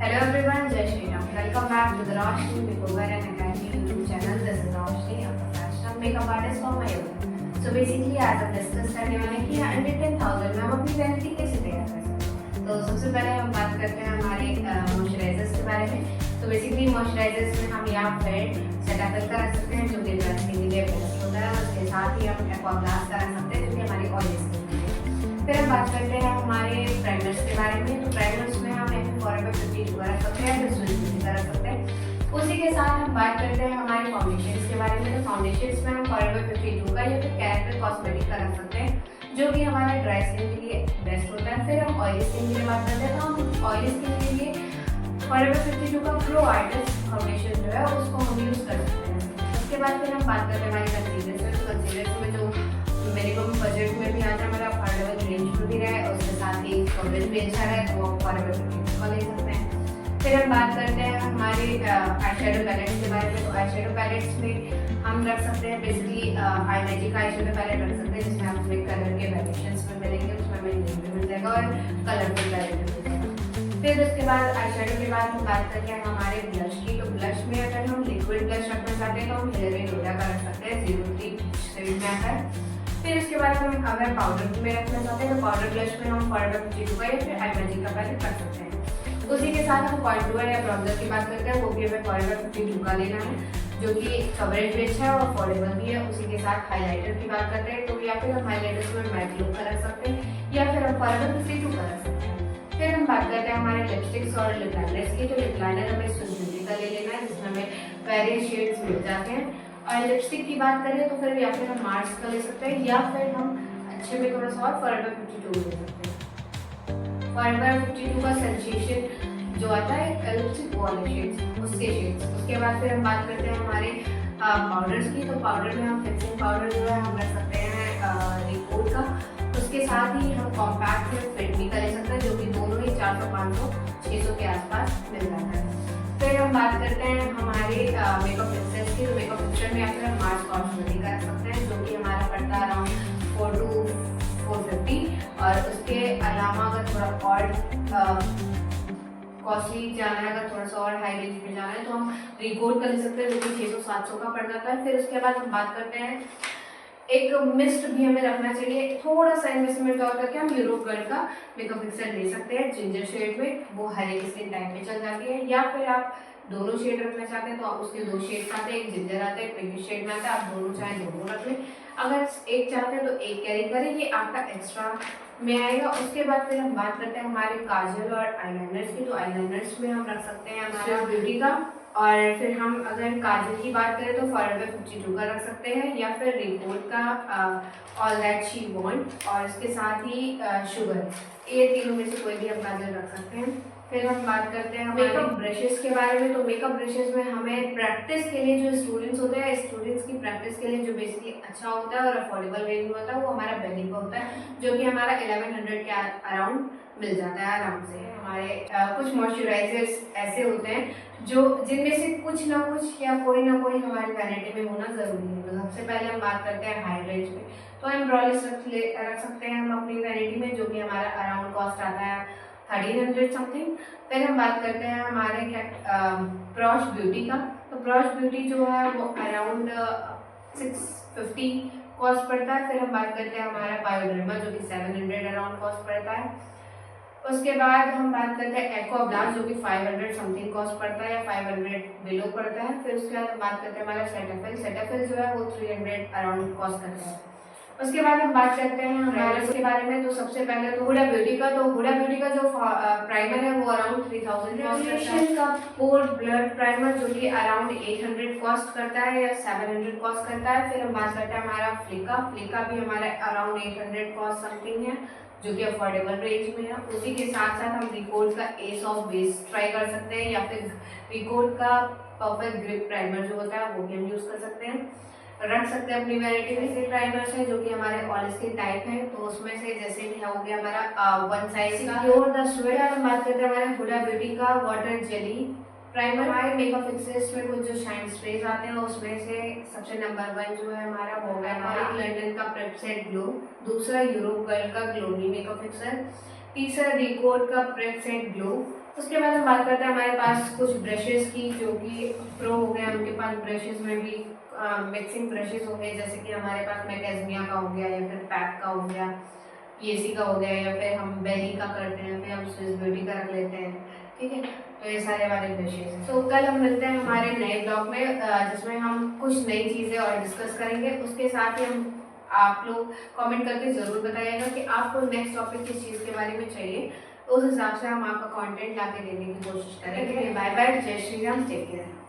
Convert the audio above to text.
Hello everyone, Jai Shri Ram. Welcome back to the Roshni Makeover and Academy YouTube channel. This is Roshni, a professional makeup artist from Mayur. So basically आज हम discuss करने वाले हैं कि under 10,000 में हम अपनी vanity कैसे तैयार कर सकते हैं। तो सबसे पहले हम बात करते हैं हमारे मॉइस्चराइजर्स के बारे में। तो बेसिकली मॉइस्चराइजर्स में हम या फिर सेटाफिल का रख सकते हैं जो कि स्किन के लिए बेस्ट होता है। उसके साथ ही हम एक्वाग्लास का रख सकते हैं जो कि हमारी ऑयली स्किन के लिए। फिर हम बात करते हैं हमारे प्राइमर्स के बारे में। तो प्राइमर्स में हम फॉरएवर 52 का रख सकते हैं, बिस्मिल का रख सकते हैं। उसी के साथ हम बात करते हैं हमारे फाउंडेशंस के बारे में। तो फाउंडेशंस में हम फॉरएवर 52 का या फिर कैरेक्टर कॉस्मेटिक का रख सकते हैं जो कि हमारे ड्राई स्किन के लिए बेस्ट होता है। फिर हम ऑयली स्किन के लिए बात करते हैं। तो हम ऑयली स्किन के लिए फॉरएवर 52 का प्रो आर्टिस्ट फाउंडेशन जो है उसको हम यूज़ कर सकते हैं। उसके बाद फिर हम बात करते हैं हमारे कंसीलर्स में। तो कंसीलर्स में जो मिनिमम बजट में भी आता है, मतलब अफोर्डेबल रेंज में भी रहे और उसके साथ ही कवरेज भी अच्छा रहे, तो आप फॉरएवर 52 का ले सकते हैं। फिर हम बात करते हैं हमारे आई शेडो पैलेट्स के बारे में। तो आई शेडो पैलेट्स में हम रख सकते हैं basically eye magic eye shadow palette रख सकते हैं जिसमें आपको कलर के वेरिएशंस में मिलेंगे, उसमें हमें ग्रीन भी मिल जाएगा और कलरफुल पैलेट भी मिल जाएगा। फिर उसके बाद आई शेडो के बाद हम बात करते हैं हमारे ब्लश की। तो ब्लश में अगर हम लिक्विड ब्लश रखना चाहते हैं तो हम हिलेरी डोरा का रख सकते हैं, 03 शेड में आता है। फिर उसके बाद हम अगर पाउडर में रखना चाहते हैं तो पाउडर ब्लश में हम फॉरएवर 52 का या फिर आई मैजिक का पैलेट रख सकते हैं। उसी के साथ हम कंटूर या ब्राउजर की बात करते हैं, वो भी हमें फॉरएवर 52 का लेना है जो कि कवरेज भी अच्छा है और अफोर्डेबल भी है। उसी के साथ हाइलाइटर की बात करते हैं तो या फिर हम हाइलाइटर्स में मैट लुक का रख सकते हैं या फिर हम फॉरएवर 52 का रख सकते हैं। फिर हम बात करते हैं हमारे लिपस्टिक्स और लिप लाइनर्स की। तो लिप लाइनर हमें स्विस ब्यूटी का ले लेना है जिसमें हमें वेरियस शेड्स मिल जाते हैं। और लिपस्टिक की बात करें तो फिर या फिर हम मार्स का ले सकते हैं या फिर हम अच्छे में थोड़ा सा और फॉरएवर 52 ले सकते हैं। फॉरएवर 52 का सेंसेशन जो आता है लिपस्टिक वाले शेड्स, उसके शेड्स। उसके बाद फिर हम बात करते हैं हमारे पाउडर्स की। तो पाउडर में हम फिक्सिंग पाउडर जो है हम रख सकते हैं रिपोर्ट का। उसके साथ ही हम कॉम्पैक्ट फिट भी कर सकते हैं जो कि दोनों ही 400, 500, 600 के आसपास मिल जाता है। फिर हम बात करते हैं हमारे मेकअप फिक्सर्स की। तो मेकअप फिक्सर में या फिर हम मार्स कॉस्मेटिक का रख सकते हैं जो कि हमारा पड़ता है अराउंड 4 to 450। और उसके अलावा अगर थोड़ा और कॉस्टली जाना है, अगर थोड़ा सा और हाई रेंज में जाना है तो हम रिकोड कर ले सकते हैं जो कि 600-700 का पड़ जाता है। फिर उसके बाद हम बात करते हैं एक मिस्ट भी हमें रखना चाहिए, थोड़ा सा इन्वेस्टमेंट और करके हम यूरोप गर्ल का मेकअप फिक्सर ले सकते हैं जिंजर शेड में। वो हर एक स्किन टाइप में चल जाती है। या फिर आप दोनों शेड रखना चाहते हैं तो आप उसके 2 शेड्स आते हैं, एक जिंजर आता है एक पिंकिश शेड में आता है। आप दोनों चाहे दोनों रख लें, अगर एक चाहते हैं तो एक कैरी करें, ये आपका एक्स्ट्रा में आएगा। उसके बाद फिर हम बात करते हैं हमारे काजल और आईलाइनर्स की। तो आईलाइनर्स में हम रख सकते हैं हमारा ब्यूटी का। और फिर हम अगर काजल की बात करें तो फॉरएवर 52 का रख सकते हैं या फिर रिपोर्ट का ऑल दैट शी वांट और इसके साथ ही शुगर। ये तीनों में से कोई भी हम काजल रख सकते हैं। फिर हम बात करते हैं मेकअप ब्रशेस के बारे में। तो मेकअप ब्रशेस में हमें प्रैक्टिस के लिए जो स्टूडेंट्स होते हैं, स्टूडेंट्स की प्रैक्टिस के लिए जो बेसिकली अच्छा होता है और अफोर्डेबल रेंज में होता है वो हमारा बेली का होता है जो कि हमारा 1100 के अराउंड मिल जाता है आराम से। हमारे कुछ मॉइस्चराइजर्स ऐसे होते हैं जो जिनमें से कुछ ना कुछ या कोई ना कोई हमारी वैनिटी में होना ज़रूरी है। तो सबसे पहले हम बात करते हैं हाई रेंज में। तो हम ब्रॉलिस रख सकते हैं हम अपनी वैनिटी में जो कि हमारा अराउंड कॉस्ट आता है 1300 समथिंग। फिर हम बात करते हैं हमारे प्रॉश ब्यूटी का। तो प्रॉश ब्यूटी जो है वो अराउंड 650 कॉस्ट पड़ता है। फिर हम बात करते हैं हमारा बायोडर्मा जो कि 700 अराउंड कॉस्ट पड़ता है। उसके बाद हम बात करते हैं एक्वाग्लास जो कि 500 समथिंग कॉस्ट पड़ता है या 500 बिलो पड़ता है। फिर उसके बाद हम बात करते हैं हमारा सेटाफिल जो है वो 300 अराउंड कॉस्ट करता है। उसके बाद हम बात करते हैं प्राइमर्स के बारे में। तो सबसे पहले तो हुडा ब्यूटी का। तो हुडा ब्यूटी का जो प्राइमर है वो अराउंड 3000 कॉस्ट करता है। का पोर ब्लड प्राइमर जो कि अराउंड 800 कॉस्ट करता है या 700 कॉस्ट करता है। फिर हम बात करते हैं हमारा फ्लिका भी हमारा अराउंड 800 कॉस्ट समथिंग है जो कि अफोर्डेबल रेंज में है। उसी के साथ साथ हम रिकोड का एस ऑफ बेस ट्राई कर सकते हैं या फिर रिकोड का परफेक्ट ग्रिप प्राइमर जो होता है वो भी हम यूज कर सकते हैं, रख सकते हैं अपनी वैरायटी में। से प्राइमर्स है जो कि हमारे ऑल स्किन टाइप है तो उसमें से जैसे कि हो गया हमारा वन साइज का प्योर द स्वेट। हम बात करते हैं हमारे हुडा ब्यूटी का वाटर जेली प्राइमर। हमारे मेकअप फिक्सर्स में कुछ जो शाइन स्प्रेज आते हैं उसमें से सबसे नंबर 1 जो है हमारा वो है हमारा लंदन का प्रेप सेट ग्लो, दूसरा यूरोप गर्ल का ग्लोनी मेकअप फिक्सर, तीसरा रिकोड का प्रेप सेट ग्लो, उसके बाद हम बात करते हैं हमारे पास कुछ ब्रशेस की, जो कि प्रो हो गए, उनके पास ब्रशेस में भी मिक्सिंग ब्रशेस हो गए, जैसे कि हमारे पास मैकेजमिया का हो गया, या फिर पैक का हो गया, पीएसी का हो गया, या फिर हम बेली का करते हैं, फिर हम स्विस ब्यूटी का रख लेते हैं। ठीक है, तो ये सारे हमारे ब्रशेस हैं। तो कल हम मिलते हैं हमारे नए ब्लॉग में, जिसमें हम कुछ नई चीज़ें और डिस्कस करेंगे। उसके साथ ही हम आप लोग कमेंट करके ज़रूर बताइएगा कि आपको नेक्स्ट टॉपिक किस चीज़ के बारे में चाहिए, तो उस हिसाब से हम आपका कंटेंट ला के देने की कोशिश करेंगे। बाय बाय, जय श्री राम, टेक केयर।